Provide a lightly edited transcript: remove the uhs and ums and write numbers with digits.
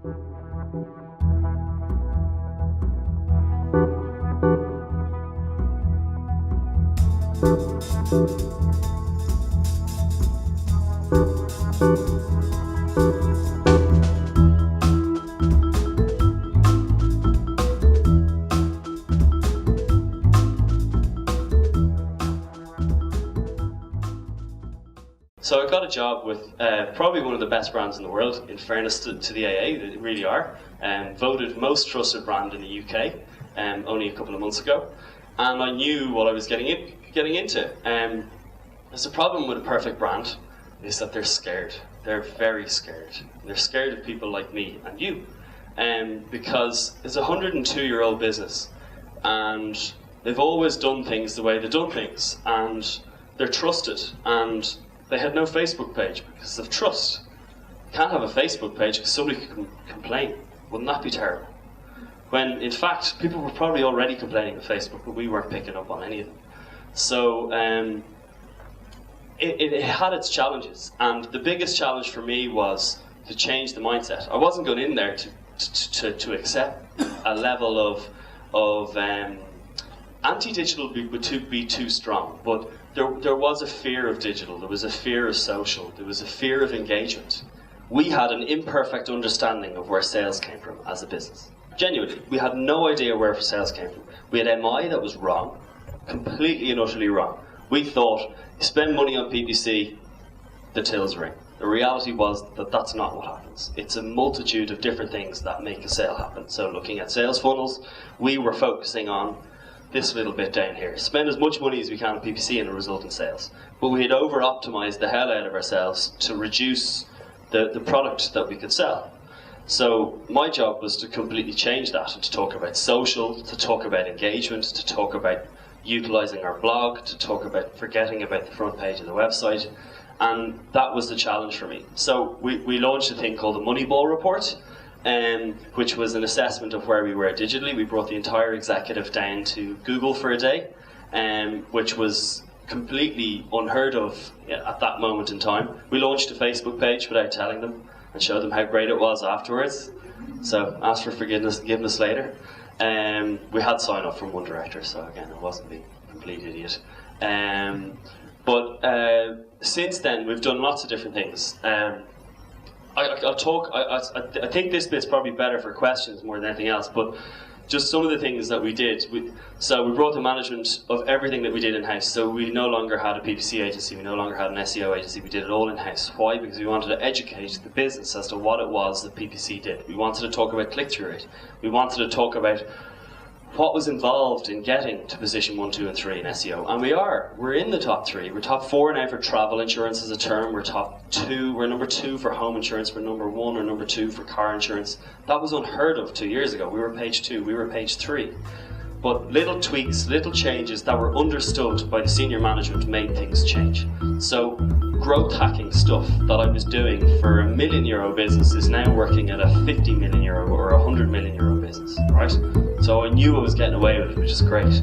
So I got a job with probably one of the best brands in the world, in fairness to the AA, they really are. Voted most trusted brand in the UK only a couple of months ago. And I knew what I was getting into. There's a problem with a perfect brand, is that they're scared. They're very scared. They're scared of people like me and you. Because it's a 102-year-old business, and they've always done things the way they've done things, and they're trusted, and they had no Facebook page because of trust. You can't have a Facebook page because somebody can complain. Wouldn't that be terrible? When, in fact, people were probably already complaining on Facebook, but we weren't picking up on any of them. So it had its challenges, and the biggest challenge for me was to change the mindset. I wasn't going in there to accept a level of anti-digital would be too strong, but there was a fear of digital, there was a fear of social, there was a fear of engagement. We had an imperfect understanding of where sales came from as a business. Genuinely, we had no idea where sales came from. We had MI that was wrong, completely and utterly wrong. We thought, you spend money on PPC, the tills ring. The reality was that that's not what happens. It's a multitude of different things that make a sale happen. So looking at sales funnels, we were focusing on this little bit down here. Spend as much money as we can on PPC and it'll result in sales. But we had over-optimized the hell out of ourselves to reduce the product that we could sell. So my job was to completely change that and to talk about social, to talk about engagement, to talk about utilizing our blog, to talk about forgetting about the front page of the website. And that was the challenge for me. So we launched a thing called the Moneyball Report, which was an assessment of where we were digitally. We brought the entire executive down to Google for a day, which was completely unheard of at that moment in time. We launched a Facebook page without telling them and showed them how great it was afterwards. So asked for forgiveness later. We had sign off from one director, so again, it wasn't being a complete idiot. But since then, we've done lots of different things. I'll talk. I think this bit's probably better for questions more than anything else. But just some of the things that we did. So we brought the management of everything that we did in house. So we no longer had a PPC agency. We no longer had an SEO agency. We did it all in house. Why? Because we wanted to educate the business as to what it was that PPC did. We wanted to talk about click-through rate. We wanted to talk about what was involved in getting to position 1, 2, and 3 in SEO, and we're in the top 3. We're top 4 now for travel insurance as a term. We're top 2. We're number 2 for home insurance. We're number 1 or number 2 for car insurance. That was unheard of 2 years ago. We were page 2. We were page 3. But little tweaks, little changes that were understood by the senior management made things change. So growth hacking stuff that I was doing for a €1 million business is now working at a €50 million or a €100 million business, right? So I knew I was getting away with it, which is great.